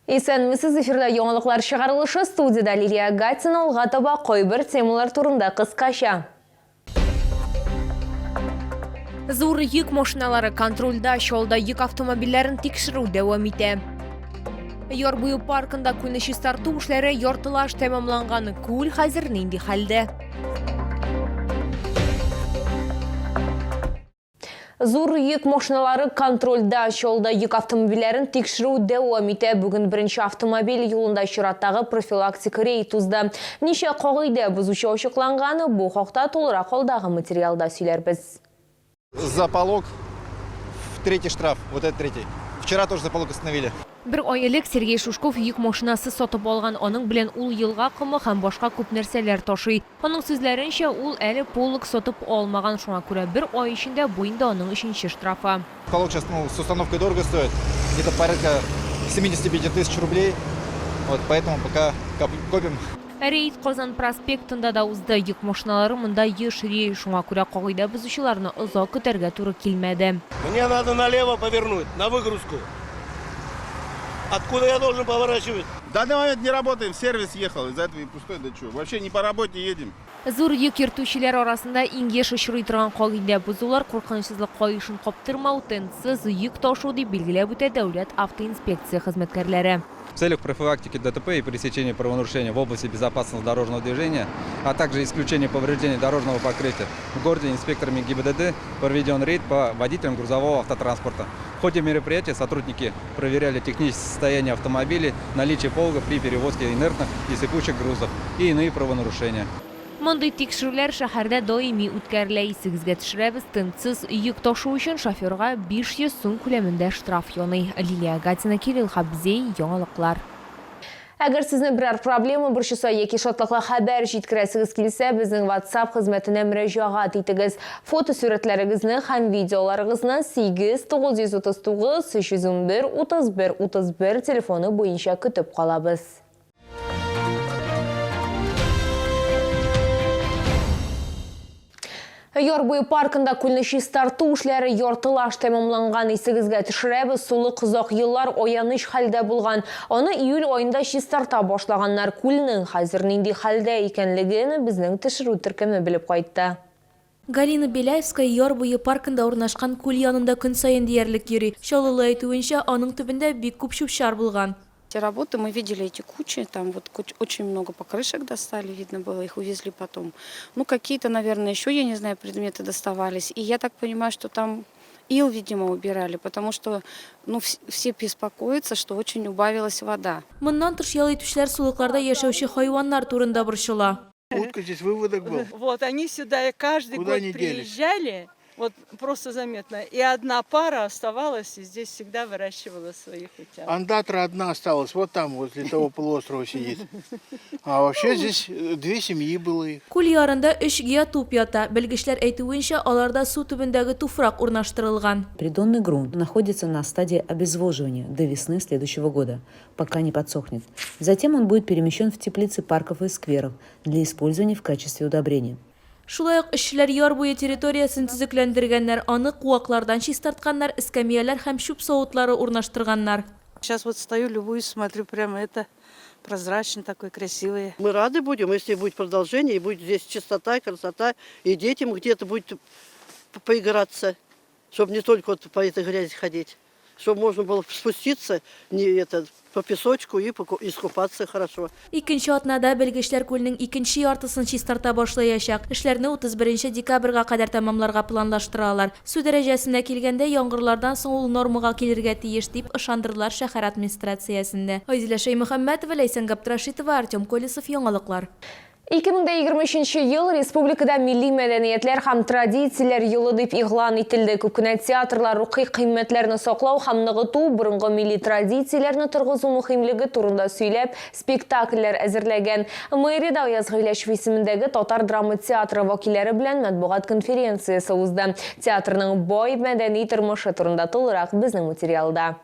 Исәнмесез, эфирда яңалыклар чыгарылышы, студияда Лилия Гатина, алга таба кайбер темалар турында кыскача. Зур йөк машиналары контрольда, шолда йөк автомобильләрен тикшерү дәвам итә. Ярбую паркында күнеши тарту эшләре яртылаш тәмамланган, күл хәзер нинди хәлдә? Зур йөк машиналары контрольда, шолда йөк автомобильләрен тикшерү дәвам итә. Бүген беренче автомобиль юлында чираттагы профилактик рейд узды. Ничә кагыйдә бузучы ачыкланганы, бу хакта тулырак алдагы материалда сөйләрбез. За полог в третий штраф, вот этот третий. Вчера тоже за полог остановили. Бер ай элек Сергей Шушков йөк машинасы сатып алган, аның белән ул елга кымы һәм башка күп нәрсәләр ташый. Аның сүзләренчә, ул әле полог сатып алмаган, шуңа күрә бер ай эчендә бу инде аның өченче штрафы. Полог сейчас с установкой дорого стоит, где-то порядка 75 тысяч рублей. Вот поэтому пока копим. Рейд Казан проспектында да узды. Йөк машиналары монда ешри, шуңа күрә кагыйдә бузучыларны озак көтәргә туры килмәде. Мне надо налево повернуть, на выгрузку. Откуда я должен поворачивать? В данный момент не работаем, сервис ехал, из-за этого и пустой, да что. Вообще не по работе едем. Зур йөк йөртүчеләр арасында иң еш очрый торган кагыйдә бузулар, куркынычсызлык кайышын каптырмау, тынсыз йөк ташу дип билгеләп үтә дәүләт автоинспекция хезмәткәрләре. В целях профилактики ДТП и пресечения правонарушений в области безопасности дорожного движения, а также исключения повреждений дорожного покрытия, в городе инспекторами ГИБДД проведен рейд по водителям грузового автотранспорта. В ходе мероприятия сотрудники проверяли техническое состояние автомобилей, наличие полога при перевозке инертных и сыпучих грузов и иные правонарушения. Мондый тикшерүләр шәһәрдә даими үткәрелә. Исегезгә төшерәбез, тынсыз йөк ташу өчен шоферга 500 сум күләмендә штраф яный. Лилия Гатина, Кирилл Хабзей, яңалыклар. Әгәр сезне берәр проблема борчыса яки шатлыклы хәбәр җиткерәсегез килсә, безнең WhatsApp хезмәтенә мөрәҗәгать итегез. Фотосурәтләрегезне һәм видеоларыгызны 8939 311 31 31 телефоны буенча көтеп калабыз. Ярбую паркында күлнеши тарту эшләре яртылаш тәмамланган. Исегезгә төшерәбез, сулык озак еллар аяныч хәлдә булган. Аны июль аенда тарта башлаганнар. Күлнең хәзер нинди хәлдә икәнлеген безнең төшерү төркеме белеп кайтты. Галина Беляевская Ярбую паркында урнашкан күл янында көн саен диярлек йөри. Шалылы әйтүенчә, аның төбендә бик күп чүп-чар булган. Те работы мы видели эти кучи, там вот очень много покрышек достали, видно было, их увезли потом. Ну какие-то, наверное, еще, я не знаю, предметы доставались. И я так понимаю, что там ил, видимо, убирали, потому что все беспокоятся, что очень убавилась вода. Моннан тыш ял итүчеләр сулыкларда яшәүче хайваннар турында борчыла. Утка здесь выводок был. Вот, они сюда каждый Куда год приезжали, вот просто заметно. И одна пара оставалась, и здесь всегда выращивала своих утят. Андатра одна осталась, вот там, возле того полуострова сидит. А вообще здесь 2 семьи было. Күл ярында 3 гия туп ята. Белгечләр әйтүенчә, аларда су түбендәге туфрак урнаштырылган. Придонный грунт находится на стадии обезвоживания до весны следующего года, пока не подсохнет. Затем он будет перемещен в теплицы парков и скверов для использования в качестве удобрения. Шулай ук эшчеләр яр буе территориясын төзекләндергәннәр, аны куаклардан чистартканнар, эскәмияләр һәм чүп савытлары урнаштырганнар. Сейчас вот стою, любуюсь, смотрю, прямо это прозрачно такой, красивый. Мы рады будем, если будет продолжение, и будет здесь чистота, красота, и детям где-то будет поиграться, чтобы не только вот по этой грязи ходить, чтобы можно было спуститься по песочку и искупаться хорошо. Икенче атнада белгечләр күлнең икенче яртысын чистарта башлаячак. Эшләрне 31 декабрьгә кадәр тәмамларга планлаштыралар. Су дәрәҗәсенә килгәндә яңгырлардан соң ул нормага килергә тиеш дип ышандырдылар шәһәр администрациясендә. Айзилә Шәймөхәммәтова, Ләйсән Гаптырашитова, Артем Колесов, яңалыклар. 2023 ел республикада милли мәдәниятләр һәм традицияләр елы дип игълан ителде. Күп кенә театрлар рухи кыйммәтләрне саклау һәм ныгыту, борынгы милли традицияләрне торгызу мөһимлеге турында сөйләп, спектакльләр әзерләгән. Мэрияда Аяз Гыйләшев исемендәге Татар драма театры вәкилләре белән матбугат конференциясе узды. Театрның бай мәдәни тормышы турында тулырак безнең материалда.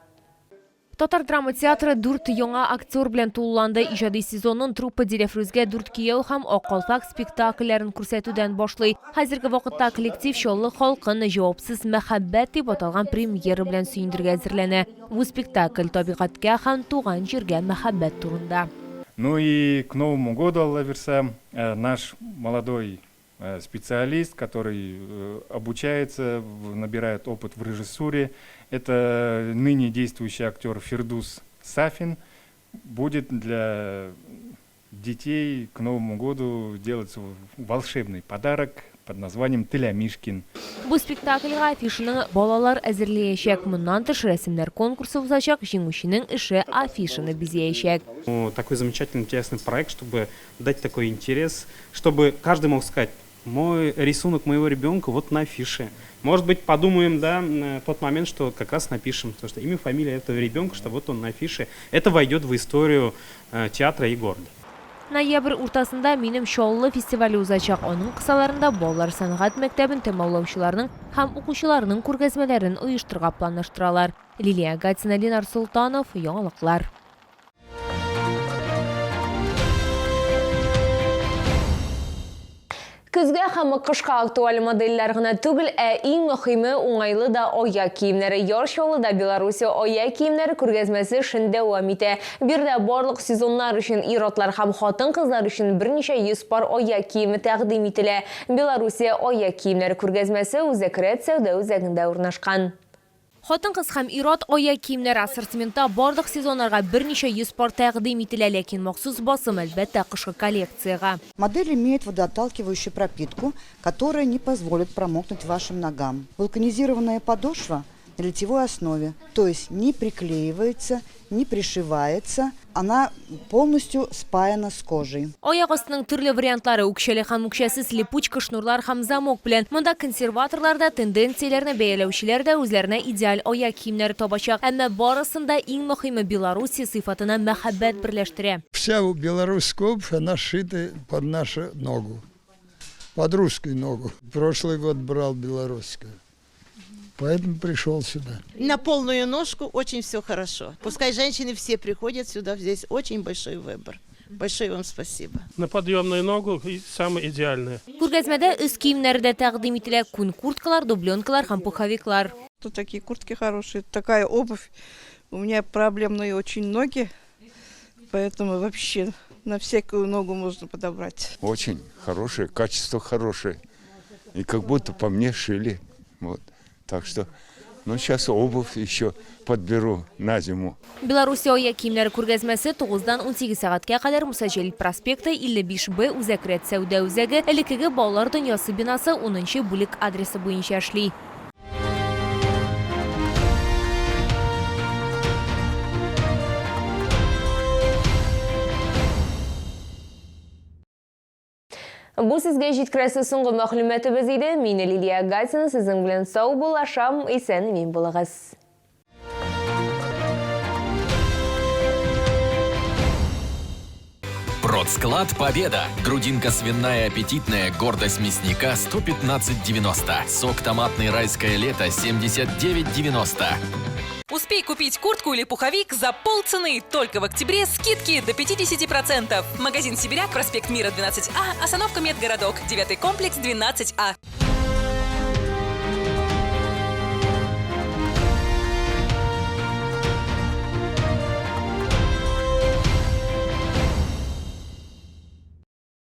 Татар драма театры дүрт яңа актер белән тулыланды. Иҗади сезонын труппа дирефрүзгә дүрт кияү һәм Аккалфак спектакльләрен күрсәтүдән башлый. Хәзерге вакытта коллектив Чаллы халкын җавапсыз мәхәббәт дип аталган премьера белән сөендергә әзерләнә. Бу спектакль табигатькә һәм туган җиргә мәхәббәт турында. Ну и к Новому году, Алла верса, наш молодой специалист, который обучается, набирает опыт в режиссуре. Это ныне действующий актер Фирдус Сафин. Будет для детей к Новому году делать волшебный подарок под названием «Телямишкин». Бу спектакльгә афишаны балалар әзерләячәк. Моннан тыш рәсемнәр конкурсы узачак, җиңүченең ише афишаны бизәячәк. Такой замечательный, интересный проект, чтобы дать такой интерес, чтобы каждый мог сказать: мой рисунок моего ребенка вот на афише. Может быть, подумаем, да, на тот момент, что как раз напишем, потому что имя, фамилия этого ребенка, что вот он на афише. Это войдет в историю театра и города. Ноябрь уртасында Минем Чаллы фестивале узачак. Аның кысаларында балалар сәнгать мәктәбен тәмамлаучыларның һәм укучыларның күргәзмәләрен оештырырга планлаштыралар. Лилия Гатина, Ленар Султанов, яңалыклар. Көзгә һәм кышка актуаль модельләр генә түгел, иң мөһиме уңайлы да аяк киемнәре. Яр Чаллыда Белоруссия аяк киемнәре күргәзмәсе шин дәвам итә. Бирдә барлык сезоннар өчен ир-атлар һәм хатын-кызлар өчен берничә 100 пар аяк киеме тәкъдим ителә. Белоруссия аяк киемнәре күргәзмәсе Үзәкрәт сәүдә үзәгендә урнашкан. Хатын-кыз һәм ир-ат аяк киемнәре ассортиментта барлык сезоннарга берничә 100 пар тәкъдим ителә, ләкин махсус басым әлбәттә кышкы коллекцияга. Модель имеет водоотталкивающую пропитку, которая не позволит промокнуть вашим ногам. Вулканизированная подошва на литьевой основе, то есть не приклеивается, не пришивается, она полностью спаяна с кожей. Аяк астының төрле вариантлары үкчәле һәм үкчәсез липучка, шнурлар һәм замок белән. Монда консерваторларда тенденцияләрне бәяләүчеләр дә үзләренә идеаль аяк киемнәре табачак. Әмма барысында иң мөһиме Белоруссия сыйфатына мәхәббәт берләштерә. Вся белорусская обувь, она сшита под нашу ногу, под русскую ногу. Прошлый год брал белорусскую. Поэтому пришел сюда. На полную ножку очень все хорошо. Пускай женщины все приходят сюда, здесь очень большой выбор. Большое вам спасибо. На подъемную ногу самое идеальное. Күргәзмәдә үз киемнәре дә тәкъдим ителә. Күн курткалар, дубленкалар һәм пуховиклар. Тут такие куртки хорошие, такая обувь. У меня проблемные очень ноги, поэтому вообще на всякую ногу можно подобрать. Очень хорошее, качество хорошее. И как будто по мне шили. Вот. Так что, сейчас обувь еще подберу на зиму. Белоруссия аяк киемнәре күргәзмәсе 9-дан 18 сәгатькә кадәр Мусаҗелит проспекты 55Б Үзәкрәт сәүдә үзәге элеккеге балалар дөньясы бинасы 10-нчы бүлек адресы буенча эшли. Бу сезгә җиткерәсе соңгы мәгълүматыбыз иде. Мин Лилия Гатина, сезнең белән сау булашам, исән мин булыгыз. Продсклад «Победа». Грудинка свиная аппетитная, гордость мясника 115,90. Сок томатный «Райское лето» 79,90. Успей купить куртку или пуховик за полцены. Только в октябре скидки до 50%. Магазин «Сибиряк», проспект Мира, 12А, остановка Медгородок, 9-й комплекс, 12А.